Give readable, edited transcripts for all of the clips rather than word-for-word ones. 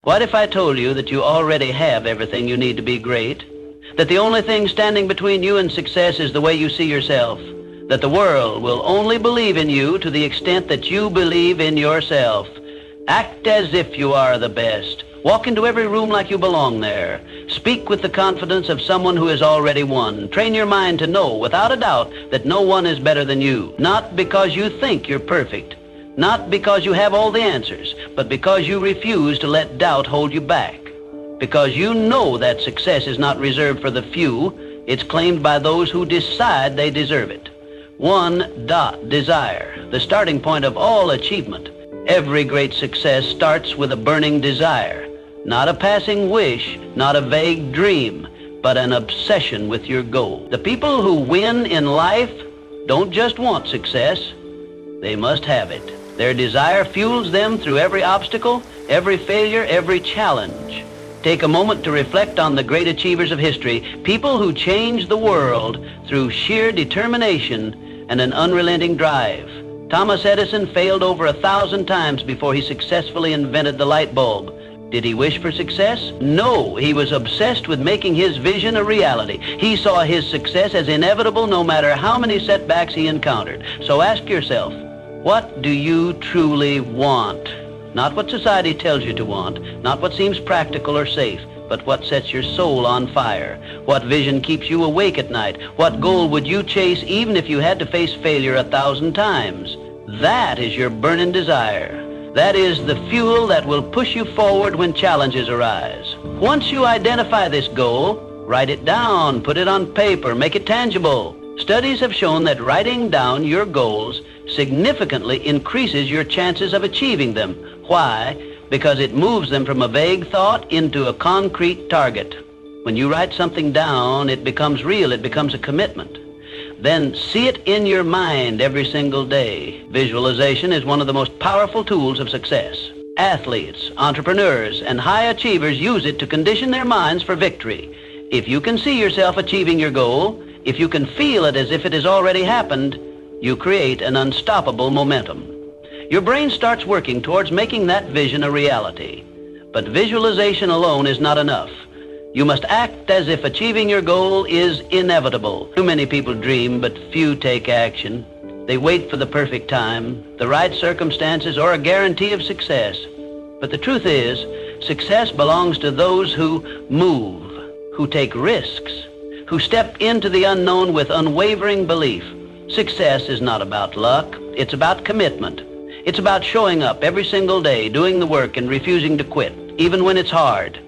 What if I told you that you already have everything you need to be great? That the only thing standing between you and success is the way you see yourself? That the world will only believe in you to the extent that you believe in yourself? Act as if you are the best. Walk into every room like you belong there. Speak with the confidence of someone who has already won. Train your mind to know, without a doubt, that no one is better than you. Not because you think you're perfect. Not because you have all the answers, but because you refuse to let doubt hold you back. Because you know that success is not reserved for the few. It's claimed by those who decide they deserve it. Desire, the starting point of all achievement. Every great success starts with a burning desire. Not a passing wish, not a vague dream, but an obsession with your goal. The people who win in life don't just want success, they must have it. Their desire fuels them through every obstacle, every failure, every challenge. Take a moment to reflect on the great achievers of history, people who changed the world through sheer determination and an unrelenting drive. Thomas Edison failed over 1,000 times before he successfully invented the light bulb. Did he wish for success? No, he was obsessed with making his vision a reality. He saw his success as inevitable no matter how many setbacks he encountered. So ask yourself, what do you truly want? Not what society tells you to want, not what seems practical or safe, but what sets your soul on fire. What vision keeps you awake at night? What goal would you chase even if you had to face failure 1,000 times? That is your burning desire. That is the fuel that will push you forward when challenges arise. Once you identify this goal, write it down, put it on paper, make it tangible. Studies have shown that writing down your goals significantly increases your chances of achieving them. Why? Because it moves them from a vague thought into a concrete target. When you write something down, it becomes real, it becomes a commitment. Then see it in your mind every single day. Visualization is one of the most powerful tools of success. Athletes, entrepreneurs, and high achievers use it to condition their minds for victory. If you can see yourself achieving your goal, if you can feel it as if it has already happened, you create an unstoppable momentum. Your brain starts working towards making that vision a reality. But visualization alone is not enough. You must act as if achieving your goal is inevitable. Too many people dream, but few take action. They wait for the perfect time, the right circumstances, or a guarantee of success. But the truth is, success belongs to those who move, who take risks, who step into the unknown with unwavering belief. Success is not about luck, it's about commitment. It's about showing up every single day, doing the work and refusing to quit, even when it's hard.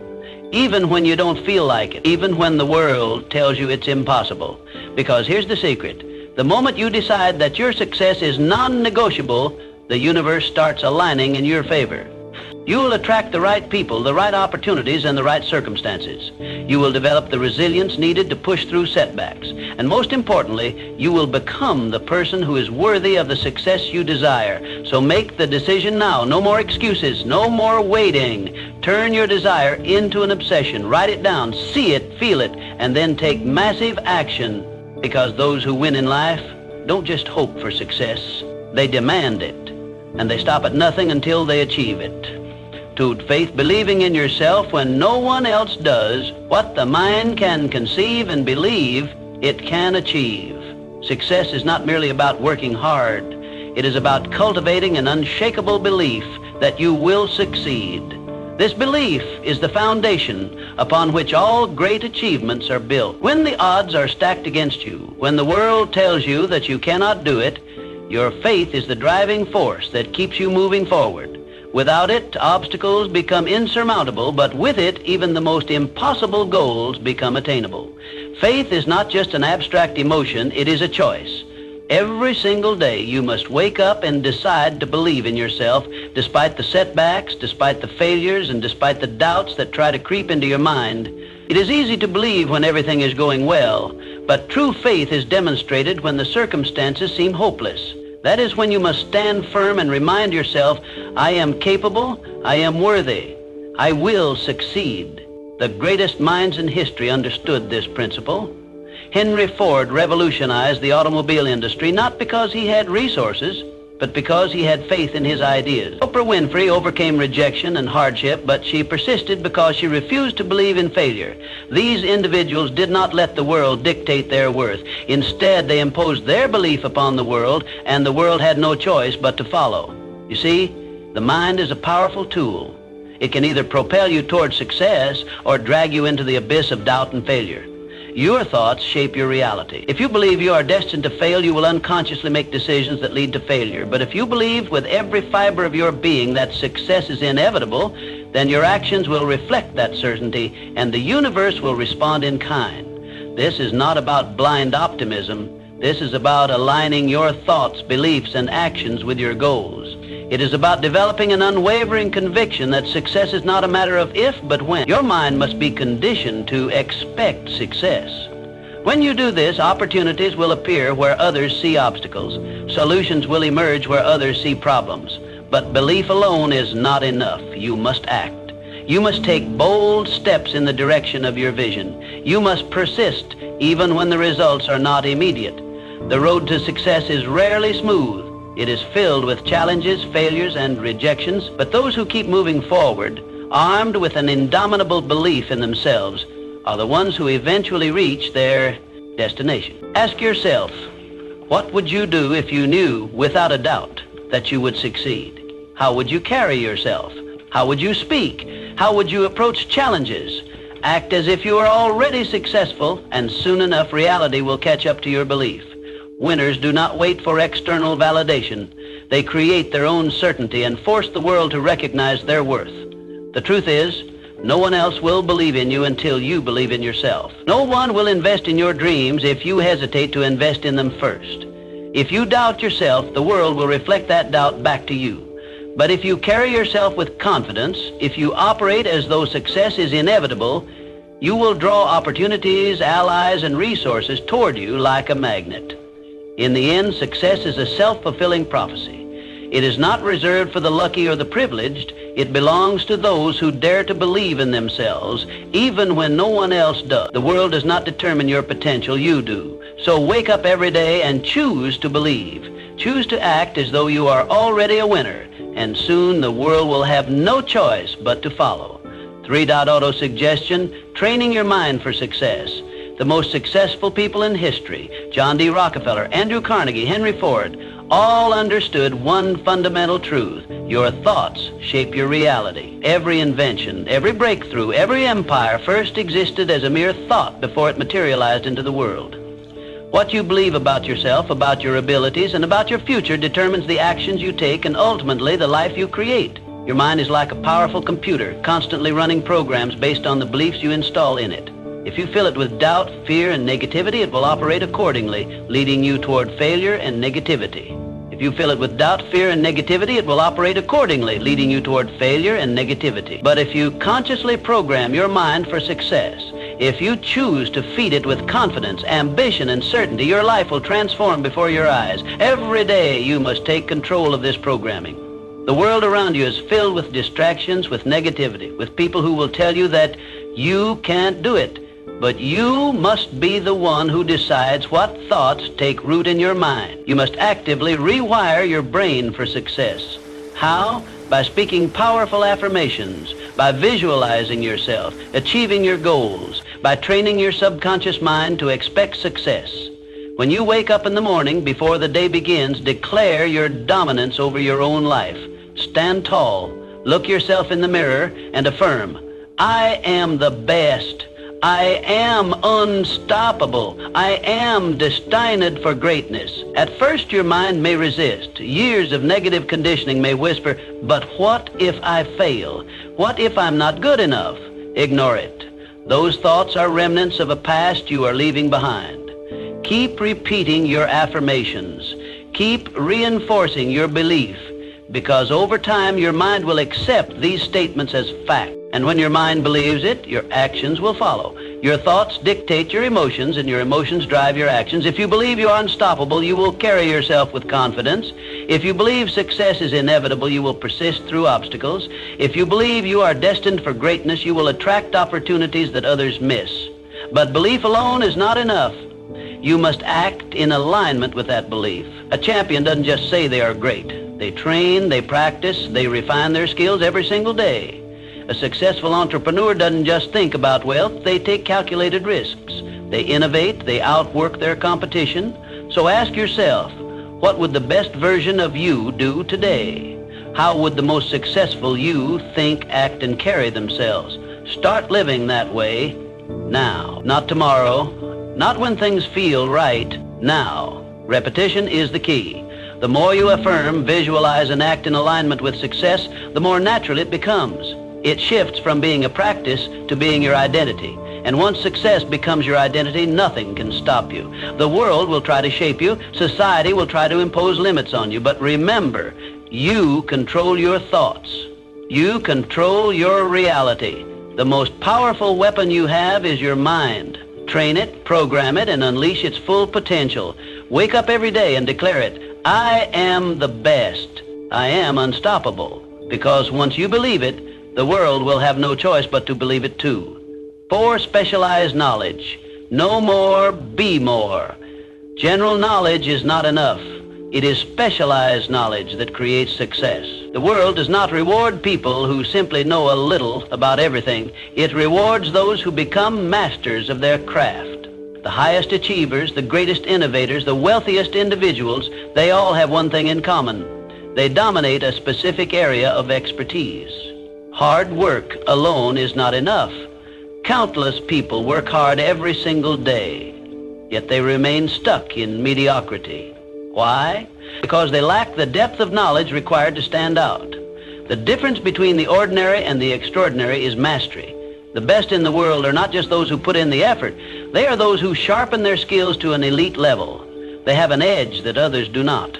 Even when you don't feel like it, even when the world tells you it's impossible. Because here's the secret. The moment you decide that your success is non-negotiable, the universe starts aligning in your favor. You will attract the right people, the right opportunities, and the right circumstances. You will develop the resilience needed to push through setbacks. And most importantly, you will become the person who is worthy of the success you desire. So make the decision now. No more excuses, no more waiting. Turn your desire into an obsession. Write it down, see it, feel it, and then take massive action. Because those who win in life don't just hope for success, they demand it. And they stop at nothing until they achieve it. To faith, believing in yourself when no one else does. What the mind can conceive and believe, it can achieve. Success is not merely about working hard. It is about cultivating an unshakable belief that you will succeed. This belief is the foundation upon which all great achievements are built. When the odds are stacked against you, when the world tells you that you cannot do it, your faith is the driving force that keeps you moving forward. Without it, obstacles become insurmountable, but with it, even the most impossible goals become attainable. Faith is not just an abstract emotion, it is a choice. Every single day, you must wake up and decide to believe in yourself, despite the setbacks, despite the failures, and despite the doubts that try to creep into your mind. It is easy to believe when everything is going well, but true faith is demonstrated when the circumstances seem hopeless. That is when you must stand firm and remind yourself, I am capable, I am worthy, I will succeed. The greatest minds in history understood this principle. Henry Ford revolutionized the automobile industry not because he had resources, but because he had faith in his ideas. Oprah Winfrey overcame rejection and hardship, but she persisted because she refused to believe in failure. These individuals did not let the world dictate their worth. Instead, they imposed their belief upon the world, and the world had no choice but to follow. You see, the mind is a powerful tool. It can either propel you toward success or drag you into the abyss of doubt and failure. Your thoughts shape your reality. If you believe you are destined to fail, you will unconsciously make decisions that lead to failure. But if you believe with every fiber of your being that success is inevitable, then your actions will reflect that certainty, and the universe will respond in kind. This is not about blind optimism. This is about aligning your thoughts, beliefs, and actions with your goals. It is about developing an unwavering conviction that success is not a matter of if, but when. Your mind must be conditioned to expect success. When you do this, opportunities will appear where others see obstacles. Solutions will emerge where others see problems. But belief alone is not enough. You must act. You must take bold steps in the direction of your vision. You must persist even when the results are not immediate. The road to success is rarely smooth. It is filled with challenges, failures, and rejections, but those who keep moving forward, armed with an indomitable belief in themselves, are the ones who eventually reach their destination. Ask yourself, what would you do if you knew, without a doubt, that you would succeed? How would you carry yourself? How would you speak? How would you approach challenges? Act as if you are already successful, and soon enough reality will catch up to your belief. Winners do not wait for external validation. They create their own certainty and force the world to recognize their worth. The truth is, no one else will believe in you until you believe in yourself. No one will invest in your dreams if you hesitate to invest in them first. If you doubt yourself, the world will reflect that doubt back to you. But if you carry yourself with confidence, if you operate as though success is inevitable, you will draw opportunities, allies, and resources toward you like a magnet. In the end, success is a self-fulfilling prophecy. It is not reserved for the lucky or the privileged. It belongs to those who dare to believe in themselves, even when no one else does. The world does not determine your potential, you do. So wake up every day and choose to believe. Choose to act as though you are already a winner, and soon the world will have no choice but to follow. 3.0 suggestion, training your mind for success. The most successful people in history, John D. Rockefeller, Andrew Carnegie, Henry Ford, all understood one fundamental truth. Your thoughts shape your reality. Every invention, every breakthrough, every empire first existed as a mere thought before it materialized into the world. What you believe about yourself, about your abilities, and about your future determines the actions you take and ultimately the life you create. Your mind is like a powerful computer, constantly running programs based on the beliefs you install in it. If you fill it with doubt, fear, and negativity, it will operate accordingly, leading you toward failure and negativity. If you fill it with doubt, fear, and negativity, it will operate accordingly, leading you toward failure and negativity. But if you consciously program your mind for success, if you choose to feed it with confidence, ambition, and certainty, your life will transform before your eyes. Every day you must take control of this programming. The world around you is filled with distractions, with negativity, with people who will tell you that you can't do it. But you must be the one who decides what thoughts take root in your mind. You must actively rewire your brain for success. How? By speaking powerful affirmations, by visualizing yourself, achieving your goals, by training your subconscious mind to expect success. When you wake up in the morning, before the day begins, declare your dominance over your own life. Stand tall, look yourself in the mirror, and affirm, I am the best. I am unstoppable. I am destined for greatness. At first your mind may resist. Years of negative conditioning may whisper, but what if I fail? What if I'm not good enough? Ignore it. Those thoughts are remnants of a past you are leaving behind. Keep repeating your affirmations. Keep reinforcing your belief, because over time your mind will accept these statements as fact. And when your mind believes it, your actions will follow. Your thoughts dictate your emotions, and your emotions drive your actions. If you believe you are unstoppable, you will carry yourself with confidence. If you believe success is inevitable, you will persist through obstacles. If you believe you are destined for greatness, you will attract opportunities that others miss. But belief alone is not enough. You must act in alignment with that belief. A champion doesn't just say they are great. They train, they practice, they refine their skills every single day. A successful entrepreneur doesn't just think about wealth, they take calculated risks. They innovate, they outwork their competition. So ask yourself, what would the best version of you do today? How would the most successful you think, act, and carry themselves? Start living that way now. Not tomorrow, not when things feel right, now. Repetition is the key. The more you affirm, visualize, and act in alignment with success, the more natural it becomes. It shifts from being a practice to being your identity. And once success becomes your identity, nothing can stop you. The world will try to shape you. Society will try to impose limits on you. But remember, you control your thoughts. You control your reality. The most powerful weapon you have is your mind. Train it, program it, and unleash its full potential. Wake up every day and declare it. I am the best. I am unstoppable. Because once you believe it, the world will have no choice but to believe it too. 4, specialized knowledge. Know more, be more. General knowledge is not enough. It is specialized knowledge that creates success. The world does not reward people who simply know a little about everything. It rewards those who become masters of their craft. The highest achievers, the greatest innovators, the wealthiest individuals, they all have one thing in common. They dominate a specific area of expertise. Hard work alone is not enough. Countless people work hard every single day, yet they remain stuck in mediocrity. Why? Because they lack the depth of knowledge required to stand out. The difference between the ordinary and the extraordinary is mastery. The best in the world are not just those who put in the effort. They are those who sharpen their skills to an elite level. They have an edge that others do not.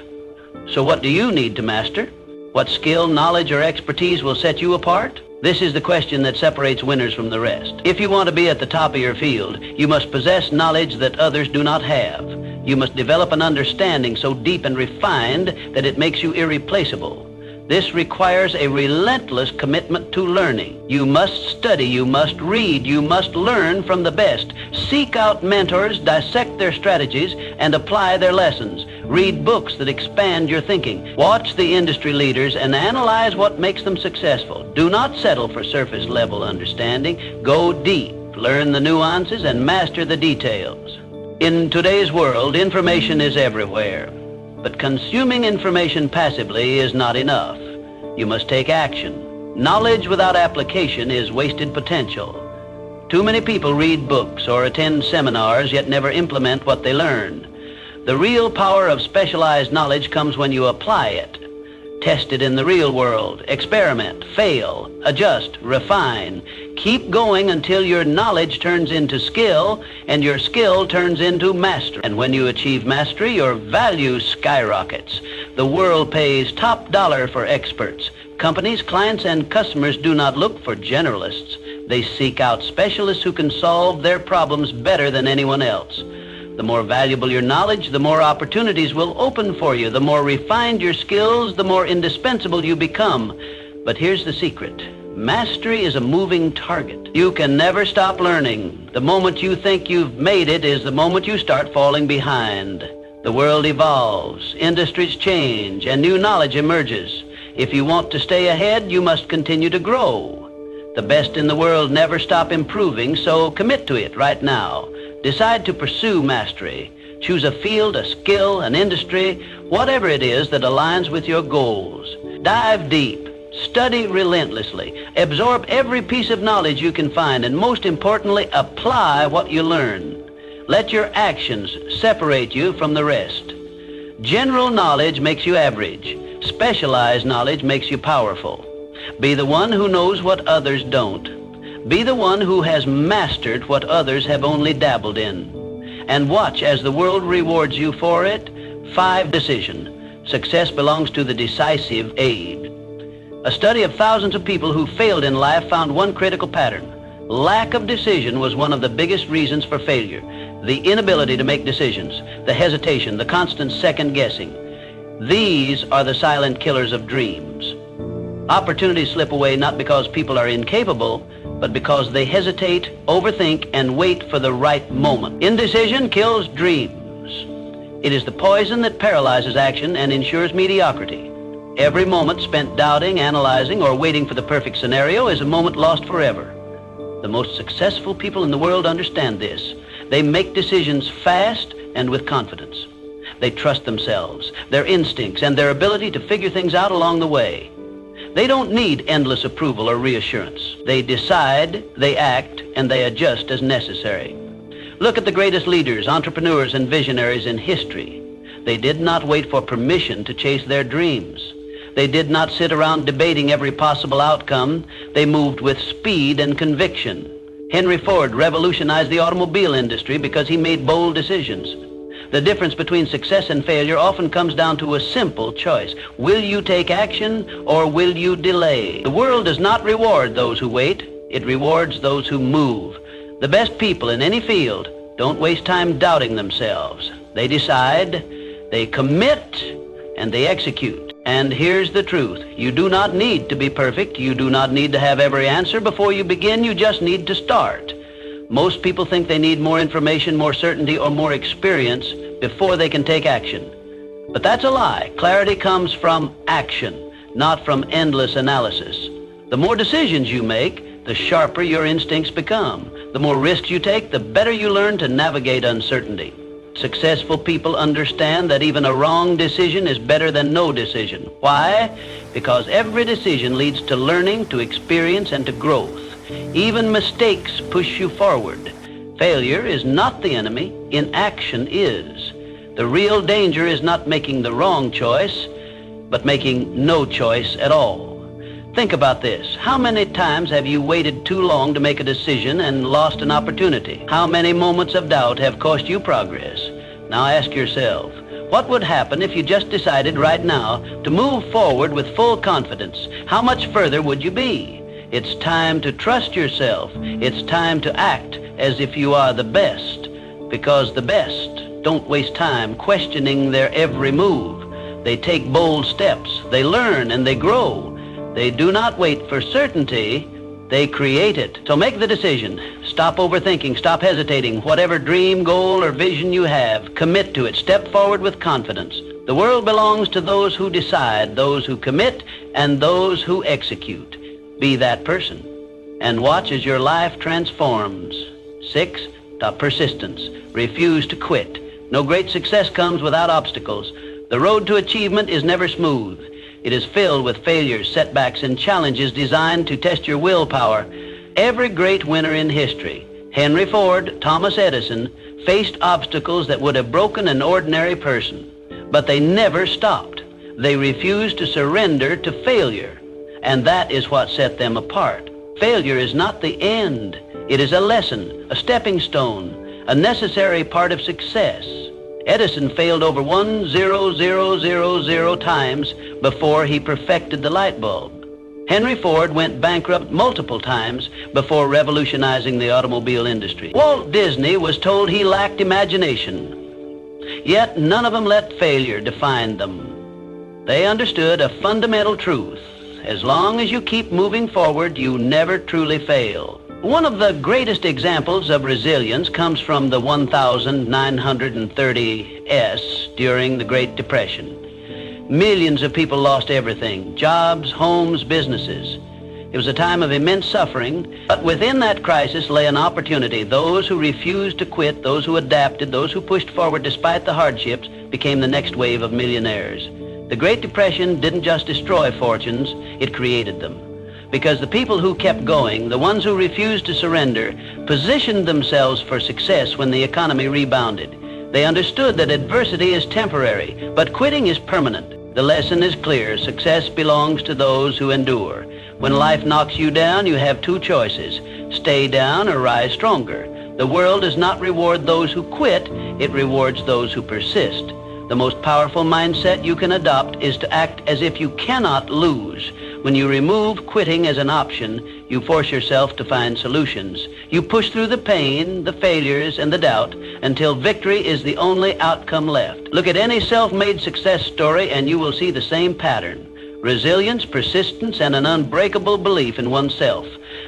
So what do you need to master? What skill, knowledge, or expertise will set you apart? This is the question that separates winners from the rest. If you want to be at the top of your field, you must possess knowledge that others do not have. You must develop an understanding so deep and refined that it makes you irreplaceable. This requires a relentless commitment to learning. You must study, you must read, you must learn from the best. Seek out mentors, dissect their strategies, and apply their lessons. Read books that expand your thinking. Watch the industry leaders and analyze what makes them successful. Do not settle for surface-level understanding. Go deep, learn the nuances, and master the details. In today's world, information is everywhere. But consuming information passively is not enough. You must take action. Knowledge without application is wasted potential. Too many people read books or attend seminars yet never implement what they learn. The real power of specialized knowledge comes when you apply it. Test it in the real world. Experiment, fail, adjust, refine. Keep going until your knowledge turns into skill and your skill turns into mastery. And when you achieve mastery, your value skyrockets. The world pays top dollar for experts. Companies, clients, and customers do not look for generalists. They seek out specialists who can solve their problems better than anyone else. The more valuable your knowledge, the more opportunities will open for you. The more refined your skills, the more indispensable you become. But here's the secret. Mastery is a moving target. You can never stop learning. The moment you think you've made it is the moment you start falling behind. The world evolves, industries change, and new knowledge emerges. If you want to stay ahead, you must continue to grow. The best in the world never stop improving, so commit to it right now. Decide to pursue mastery. Choose a field, a skill, an industry, whatever it is that aligns with your goals. Dive deep. Study relentlessly. Absorb every piece of knowledge you can find, and most importantly, apply what you learn. Let your actions separate you from the rest. General knowledge makes you average. Specialized knowledge makes you powerful. Be the one who knows what others don't. Be the one who has mastered what others have only dabbled in. And watch as the world rewards you for it. 5, decision. Success belongs to the decisive age. A study of thousands of people who failed in life found one critical pattern. Lack of decision was one of the biggest reasons for failure. The inability to make decisions, the hesitation, the constant second guessing. These are the silent killers of dreams. Opportunities slip away not because people are incapable, but because they hesitate, overthink, and wait for the right moment. Indecision kills dreams. It is the poison that paralyzes action and ensures mediocrity. Every moment spent doubting, analyzing, or waiting for the perfect scenario is a moment lost forever. The most successful people in the world understand this. They make decisions fast and with confidence. They trust themselves, their instincts, and their ability to figure things out along the way. They don't need endless approval or reassurance. They decide, they act, and they adjust as necessary. Look at the greatest leaders, entrepreneurs, and visionaries in history. They did not wait for permission to chase their dreams. They did not sit around debating every possible outcome. They moved with speed and conviction. Henry Ford revolutionized the automobile industry because he made bold decisions. The difference between success and failure often comes down to a simple choice. Will you take action or will you delay? The world does not reward those who wait. It rewards those who move. The best people in any field don't waste time doubting themselves. They decide, they commit, and they execute. And here's the truth. You do not need to be perfect. You do not need to have every answer before you begin. You just need to start. Most people think they need more information, more certainty, or more experience before they can take action. But that's a lie. Clarity comes from action, not from endless analysis. The more decisions you make, the sharper your instincts become. The more risks you take, the better you learn to navigate uncertainty. Successful people understand that even a wrong decision is better than no decision. Why? Because every decision leads to learning, to experience, and to growth. Even mistakes push you forward. Failure is not the enemy. Inaction is. The real danger is not making the wrong choice, but making no choice at all. Think about this. How many times have you waited too long to make a decision and lost an opportunity? How many moments of doubt have cost you progress? Now ask yourself, what would happen if you just decided right now to move forward with full confidence? How much further would you be? It's time to trust yourself. It's time to act as if you are the best, because the best don't waste time questioning their every move. They take bold steps. They learn and they grow. They do not wait for certainty. They create it. So make the decision. Stop overthinking. Stop hesitating. Whatever dream, goal, or vision you have, commit to it. Step forward with confidence. The world belongs to those who decide, those who commit, and those who execute. Be that person and watch as your life transforms. 6, persistence. Refuse to quit. No great success comes without obstacles. The road to achievement is never smooth. It is filled with failures, setbacks, and challenges designed to test your willpower. Every great winner in history, Henry Ford, Thomas Edison, faced obstacles that would have broken an ordinary person. But they never stopped. They refused to surrender to failure. And that is what set them apart. Failure is not the end. It is a lesson, a stepping stone, a necessary part of success. Edison failed over 1,000,000 times before he perfected the light bulb. Henry Ford went bankrupt multiple times before revolutionizing the automobile industry. Walt Disney was told he lacked imagination. Yet none of them let failure define them. They understood a fundamental truth. As long as you keep moving forward, you never truly fail. One of the greatest examples of resilience comes from the 1930s during the Great Depression. Millions of people lost everything, jobs, homes, businesses. It was a time of immense suffering, but within that crisis lay an opportunity. Those who refused to quit, those who adapted, those who pushed forward despite the hardships became the next wave of millionaires. The Great Depression didn't just destroy fortunes, it created them. Because the people who kept going, the ones who refused to surrender, positioned themselves for success when the economy rebounded. They understood that adversity is temporary, but quitting is permanent. The lesson is clear. Success belongs to those who endure. When life knocks you down, you have two choices: stay down or rise stronger. The world does not reward those who quit, it rewards those who persist. The most powerful mindset you can adopt is to act as if you cannot lose. When you remove quitting as an option, you force yourself to find solutions. You push through the pain, the failures, and the doubt until victory is the only outcome left. Look at any self-made success story and you will see the same pattern: resilience, persistence, and an unbreakable belief in oneself.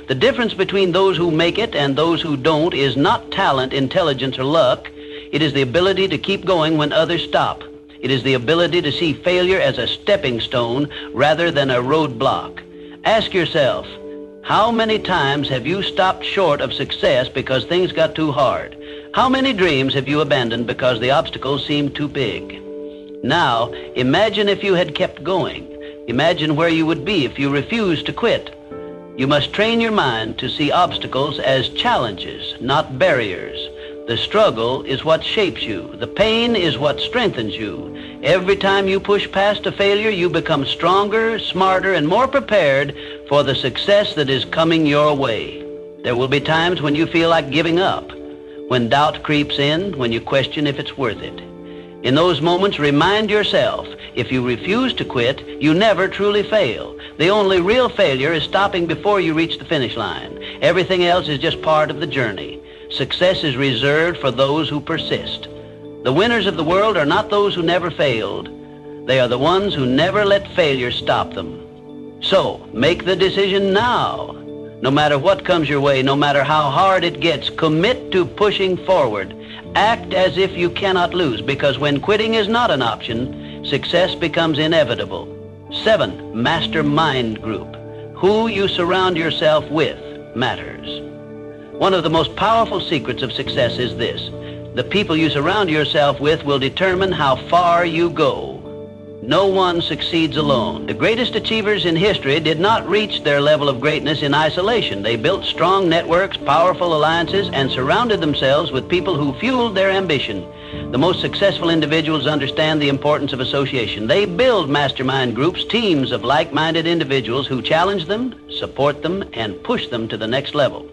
The difference between those who make it and those who don't is not talent, intelligence, or luck. It is the ability to keep going when others stop. It is the ability to see failure as a stepping stone rather than a roadblock. Ask yourself, how many times have you stopped short of success because things got too hard? How many dreams have you abandoned because the obstacles seemed too big? Now, imagine if you had kept going. Imagine where you would be if you refused to quit. You must train your mind to see obstacles as challenges, not barriers. The struggle is what shapes you. The pain is what strengthens you. Every time you push past a failure, you become stronger, smarter, and more prepared for the success that is coming your way. There will be times when you feel like giving up, when doubt creeps in, when you question if it's worth it. In those moments, remind yourself, if you refuse to quit, you never truly fail. The only real failure is stopping before you reach the finish line. Everything else is just part of the journey. Success is reserved for those who persist. The winners of the world are not those who never failed. They are the ones who never let failure stop them. So, make the decision now. No matter what comes your way, no matter how hard it gets, commit to pushing forward. Act as if you cannot lose, because when quitting is not an option, success becomes inevitable. 7, mastermind group. Who you surround yourself with matters. One of the most powerful secrets of success is this: the people you surround yourself with will determine how far you go. No one succeeds alone. The greatest achievers in history did not reach their level of greatness in isolation. They built strong networks, powerful alliances, and surrounded themselves with people who fueled their ambition. The most successful individuals understand the importance of association. They build mastermind groups, teams of like-minded individuals who challenge them, support them, and push them to the next level.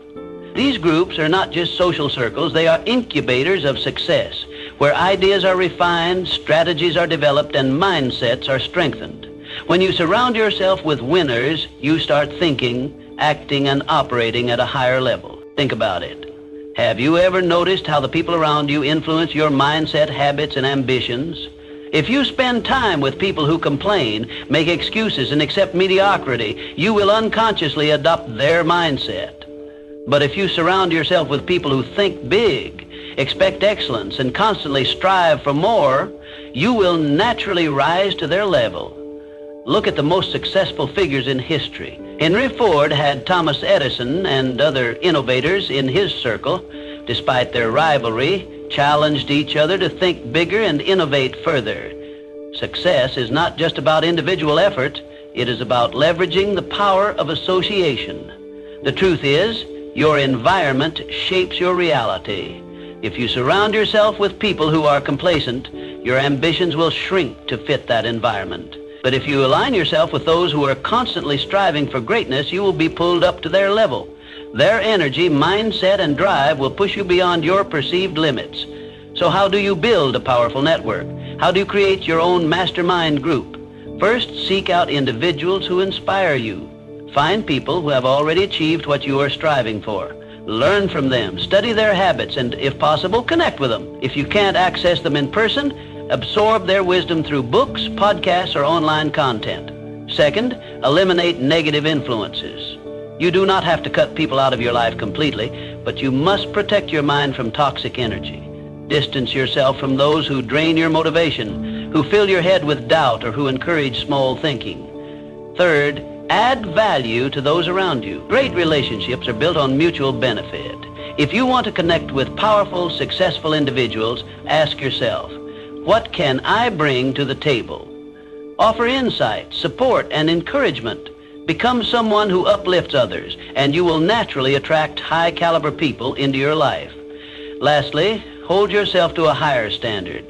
These groups are not just social circles, they are incubators of success, where ideas are refined, strategies are developed, and mindsets are strengthened. When you surround yourself with winners, you start thinking, acting, and operating at a higher level. Think about it. Have you ever noticed how the people around you influence your mindset, habits, and ambitions? If you spend time with people who complain, make excuses, and accept mediocrity, you will unconsciously adopt their mindset. But if you surround yourself with people who think big, expect excellence, and constantly strive for more, you will naturally rise to their level. Look at the most successful figures in history. Henry Ford had Thomas Edison and other innovators in his circle. Despite their rivalry, challenged each other to think bigger and innovate further. Success is not just about individual effort, it is about leveraging the power of association. The truth is, your environment shapes your reality. If you surround yourself with people who are complacent, your ambitions will shrink to fit that environment. But if you align yourself with those who are constantly striving for greatness, you will be pulled up to their level. Their energy, mindset, and drive will push you beyond your perceived limits. So how do you build a powerful network? How do you create your own mastermind group? First, seek out individuals who inspire you. Find people who have already achieved what you are striving for. Learn from them, study their habits, and if possible, connect with them. If you can't access them in person, absorb their wisdom through books, podcasts, or online content. Second, eliminate negative influences. You do not have to cut people out of your life completely, but you must protect your mind from toxic energy. Distance yourself from those who drain your motivation, who fill your head with doubt, or who encourage small thinking. Third, add value to those around you. Great relationships are built on mutual benefit. If you want to connect with powerful, successful individuals, ask yourself, what can I bring to the table? Offer insight, support, and encouragement. Become someone who uplifts others, and you will naturally attract high-caliber people into your life. Lastly, hold yourself to a higher standard.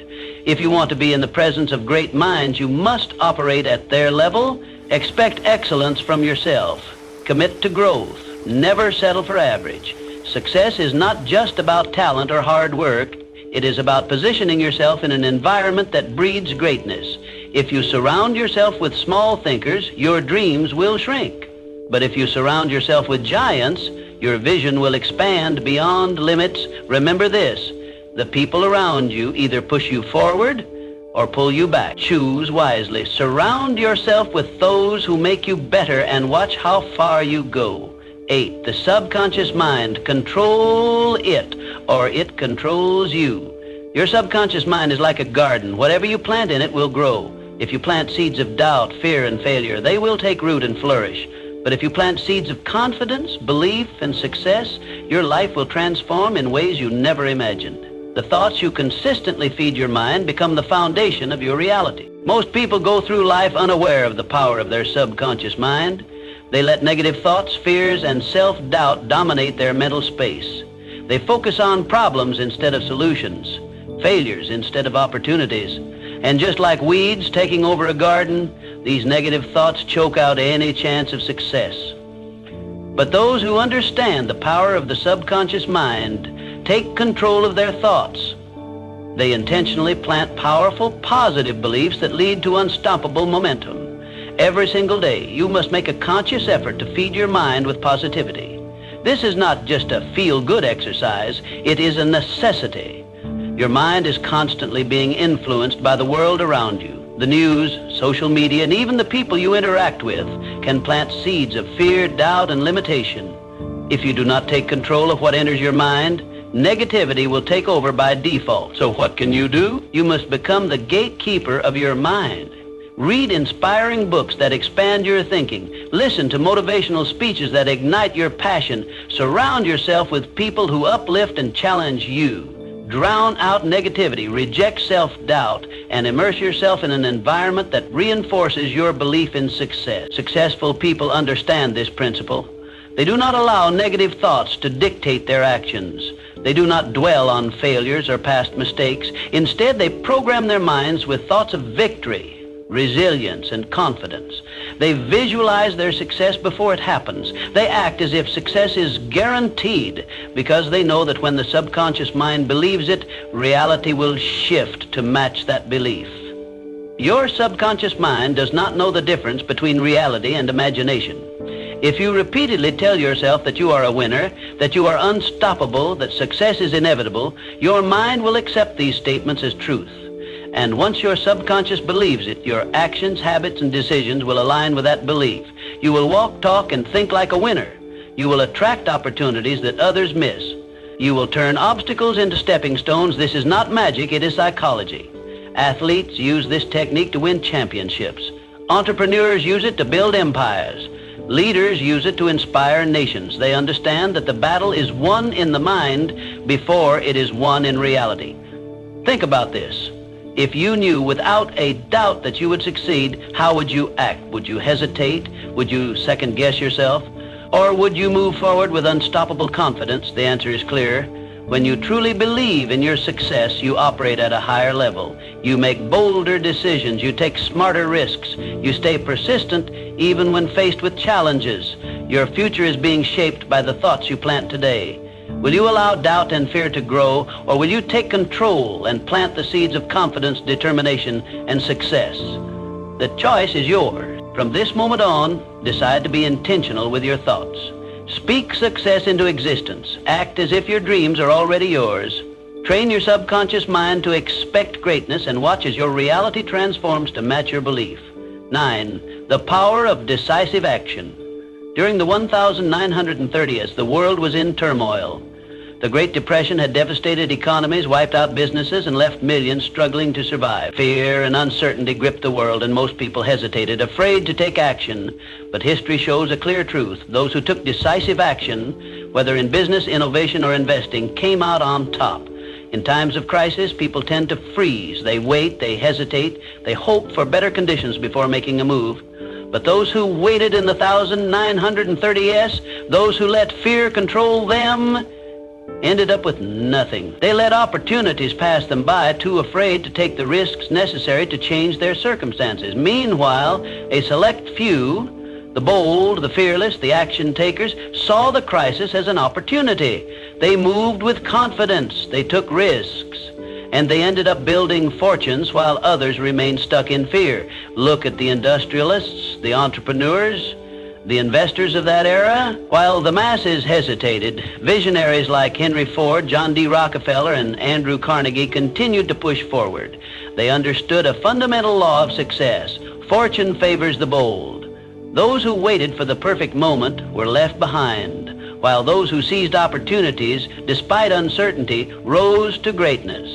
If you want to be in the presence of great minds, you must operate at their level. Expect excellence from yourself. Commit to growth. Never settle for average. Success is not just about talent or hard work. It is about positioning yourself in an environment that breeds greatness. If you surround yourself with small thinkers, your dreams will shrink. But if you surround yourself with giants, your vision will expand beyond limits. Remember this, the people around you either push you forward or pull you back. Choose wisely. Surround yourself with those who make you better and watch how far you go. 8, the subconscious mind. Control it, or it controls you. Your subconscious mind is like a garden. Whatever you plant in it will grow. If you plant seeds of doubt, fear, and failure, they will take root and flourish. But if you plant seeds of confidence, belief, and success, your life will transform in ways you never imagined. The thoughts you consistently feed your mind become the foundation of your reality. Most people go through life unaware of the power of their subconscious mind. They let negative thoughts, fears, and self-doubt dominate their mental space. They focus on problems instead of solutions, failures instead of opportunities. And just like weeds taking over a garden, these negative thoughts choke out any chance of success. But those who understand the power of the subconscious mind take control of their thoughts. They intentionally plant powerful, positive beliefs that lead to unstoppable momentum. Every single day, you must make a conscious effort to feed your mind with positivity. This is not just a feel-good exercise, it is a necessity. Your mind is constantly being influenced by the world around you. The news, social media, and even the people you interact with can plant seeds of fear, doubt, and limitation. If you do not take control of what enters your mind, negativity will take over by default. So what can you do? You must become the gatekeeper of your mind. Read inspiring books that expand your thinking. Listen to motivational speeches that ignite your passion. Surround yourself with people who uplift and challenge you. Drown out negativity, reject self-doubt, and immerse yourself in an environment that reinforces your belief in success. Successful people understand this principle. They do not allow negative thoughts to dictate their actions. They do not dwell on failures or past mistakes. Instead, they program their minds with thoughts of victory, resilience, and confidence. They visualize their success before it happens. They act as if success is guaranteed because they know that when the subconscious mind believes it, reality will shift to match that belief. Your subconscious mind does not know the difference between reality and imagination. If you repeatedly tell yourself that you are a winner, that you are unstoppable, that success is inevitable, your mind will accept these statements as truth. And once your subconscious believes it, your actions, habits, and decisions will align with that belief. You will walk, talk, and think like a winner. You will attract opportunities that others miss. You will turn obstacles into stepping stones. This is not magic, it is psychology. Athletes use this technique to win championships. Entrepreneurs use it to build empires. Leaders use it to inspire nations. They understand that the battle is won in the mind before it is won in reality. Think about this. If you knew without a doubt that you would succeed, how would you act? Would you hesitate? Would you second guess yourself? Or would you move forward with unstoppable confidence? The answer is clear. When you truly believe in your success, you operate at a higher level. You make bolder decisions. You take smarter risks. You stay persistent even when faced with challenges. Your future is being shaped by the thoughts you plant today. Will you allow doubt and fear to grow, or will you take control and plant the seeds of confidence, determination, and success? The choice is yours. From this moment on, decide to be intentional with your thoughts. Speak success into existence. Act as if your dreams are already yours. Train your subconscious mind to expect greatness and watch as your reality transforms to match your belief. 9. The power of decisive action. During the 1930s, the world was in turmoil. The Great Depression had devastated economies, wiped out businesses, and left millions struggling to survive. Fear and uncertainty gripped the world, and most people hesitated, afraid to take action. But history shows a clear truth. Those who took decisive action, whether in business, innovation, or investing, came out on top. In times of crisis, people tend to freeze. They wait, they hesitate, they hope for better conditions before making a move. But those who waited in the 1930s, those who let fear control them, ended up with nothing. They let opportunities pass them by, too afraid to take the risks necessary to change their circumstances. Meanwhile, a select few, the bold, the fearless, the action takers, saw the crisis as an opportunity. They moved with confidence. They took risks. And they ended up building fortunes while others remained stuck in fear. Look at the industrialists, the entrepreneurs, the investors of that era. While the masses hesitated, visionaries like Henry Ford, John D. Rockefeller, and Andrew Carnegie continued to push forward. They understood a fundamental law of success. Fortune favors the bold. Those who waited for the perfect moment were left behind, while those who seized opportunities, despite uncertainty, rose to greatness.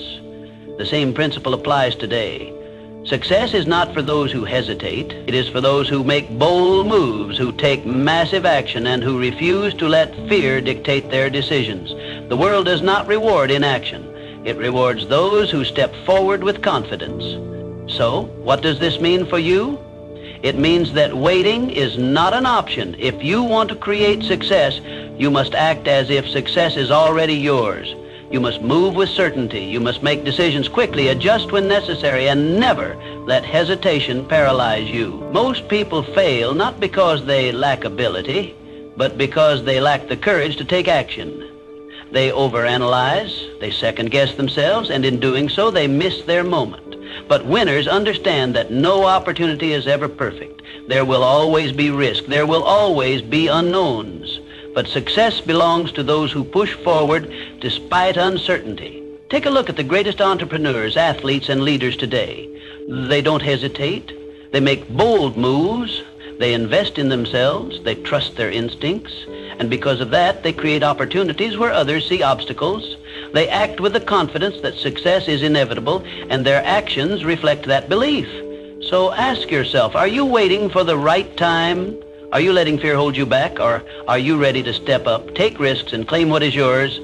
The same principle applies today. Success is not for those who hesitate. It is for those who make bold moves, who take massive action, and who refuse to let fear dictate their decisions. The world does not reward inaction. It rewards those who step forward with confidence. So, what does this mean for you? It means that waiting is not an option. If you want to create success, you must act as if success is already yours. You must move with certainty. You must make decisions quickly, adjust when necessary, and never let hesitation paralyze you. Most people fail not because they lack ability, but because they lack the courage to take action. They overanalyze, they second-guess themselves, and in doing so, they miss their moment. But winners understand that no opportunity is ever perfect. There will always be risk. There will always be unknowns. But success belongs to those who push forward despite uncertainty. Take a look at the greatest entrepreneurs, athletes, and leaders today. They don't hesitate. They make bold moves. They invest in themselves. They trust their instincts. And because of that, they create opportunities where others see obstacles. They act with the confidence that success is inevitable, and their actions reflect that belief. So ask yourself, are you waiting for the right time? Are you letting fear hold you back, or are you ready to step up, take risks, and claim what is yours?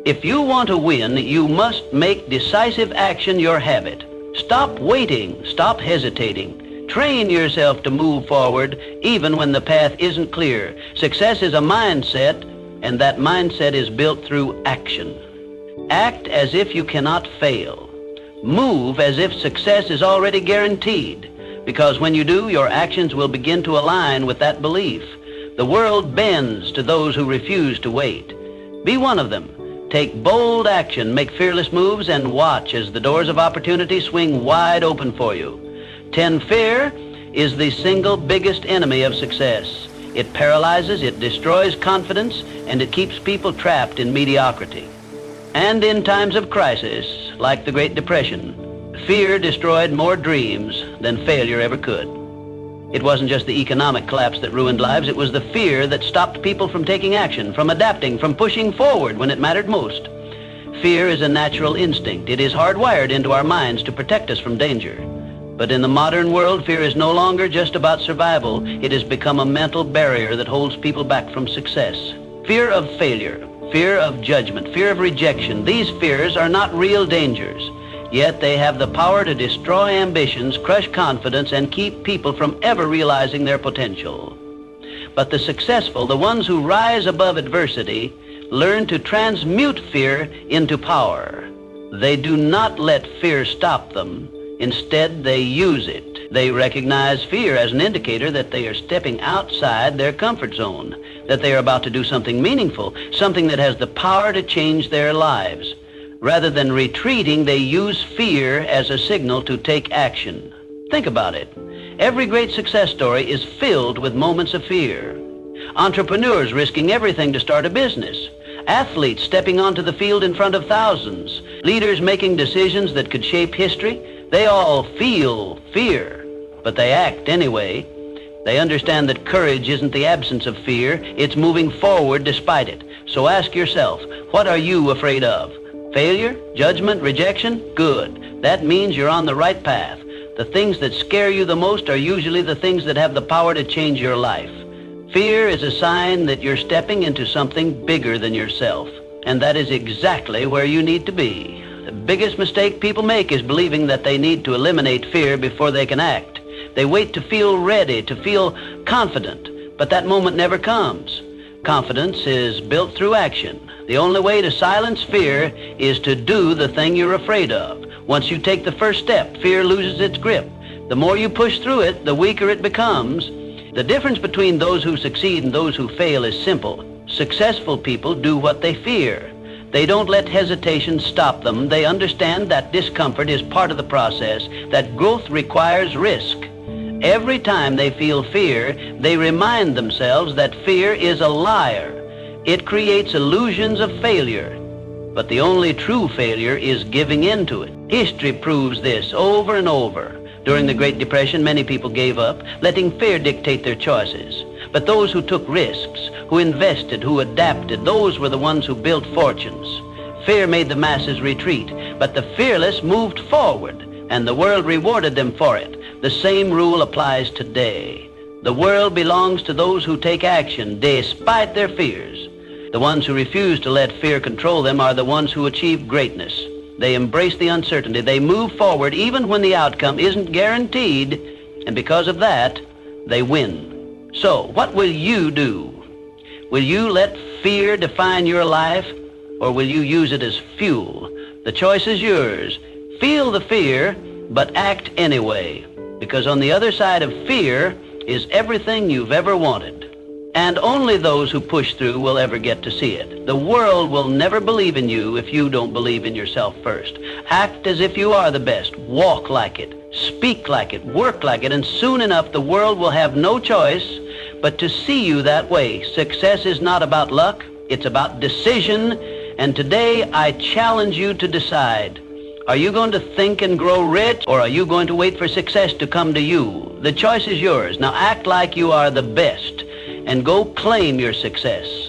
If you want to win, you must make decisive action your habit. Stop waiting. Stop hesitating. Train yourself to move forward even when the path isn't clear. Success is a mindset, and that mindset is built through action. Act as if you cannot fail. Move as if success is already guaranteed. Because when you do, your actions will begin to align with that belief. The world bends to those who refuse to wait. Be one of them. Take bold action, make fearless moves, and watch as the doors of opportunity swing wide open for you. Fear is the single biggest enemy of success. It paralyzes, it destroys confidence, and it keeps people trapped in mediocrity. And in times of crisis, like the Great Depression, fear destroyed more dreams than failure ever could. It wasn't just the economic collapse that ruined lives, it was the fear that stopped people from taking action, from adapting, from pushing forward when it mattered most. Fear is a natural instinct. It is hardwired into our minds to protect us from danger. But in the modern world, fear is no longer just about survival. It has become a mental barrier that holds people back from success. Fear of failure, fear of judgment, fear of rejection. These fears are not real dangers. Yet they have the power to destroy ambitions, crush confidence, and keep people from ever realizing their potential. But the successful, the ones who rise above adversity, learn to transmute fear into power. They do not let fear stop them. Instead, they use it. They recognize fear as an indicator that they are stepping outside their comfort zone, that they are about to do something meaningful, something that has the power to change their lives. Rather than retreating, they use fear as a signal to take action. Think about it. Every great success story is filled with moments of fear. Entrepreneurs risking everything to start a business. Athletes stepping onto the field in front of thousands. Leaders making decisions that could shape history. They all feel fear, but they act anyway. They understand that courage isn't the absence of fear. It's moving forward despite it. So ask yourself, what are you afraid of? Failure? Judgment? Rejection? Good. That means you're on the right path. The things that scare you the most are usually the things that have the power to change your life. Fear is a sign that you're stepping into something bigger than yourself. And that is exactly where you need to be. The biggest mistake people make is believing that they need to eliminate fear before they can act. They wait to feel ready, to feel confident, but that moment never comes. Confidence is built through action. The only way to silence fear is to do the thing you're afraid of. Once you take the first step, fear loses its grip. The more you push through it, the weaker it becomes. The difference between those who succeed and those who fail is simple. Successful people do what they fear. They don't let hesitation stop them. They understand that discomfort is part of the process, that growth requires risk. Every time they feel fear, they remind themselves that fear is a liar. It creates illusions of failure. But the only true failure is giving in to it. History proves this over and over. During the Great Depression, many people gave up, letting fear dictate their choices. But those who took risks, who invested, who adapted, those were the ones who built fortunes. Fear made the masses retreat, but the fearless moved forward, and the world rewarded them for it. The same rule applies today. The world belongs to those who take action despite their fears. The ones who refuse to let fear control them are the ones who achieve greatness. They embrace the uncertainty. They move forward even when the outcome isn't guaranteed, and because of that, they win. So, what will you do? Will you let fear define your life, or will you use it as fuel? The choice is yours. Feel the fear, but act anyway, because on the other side of fear is everything you've ever wanted. And only those who push through will ever get to see it. The world will never believe in you if you don't believe in yourself first. Act as if you are the best. Walk like it. Speak like it. Work like it. And soon enough, the world will have no choice but to see you that way. Success is not about luck. It's about decision. And today, I challenge you to decide. Are you going to think and grow rich, or are you going to wait for success to come to you? The choice is yours. Now act like you are the best and go claim your success.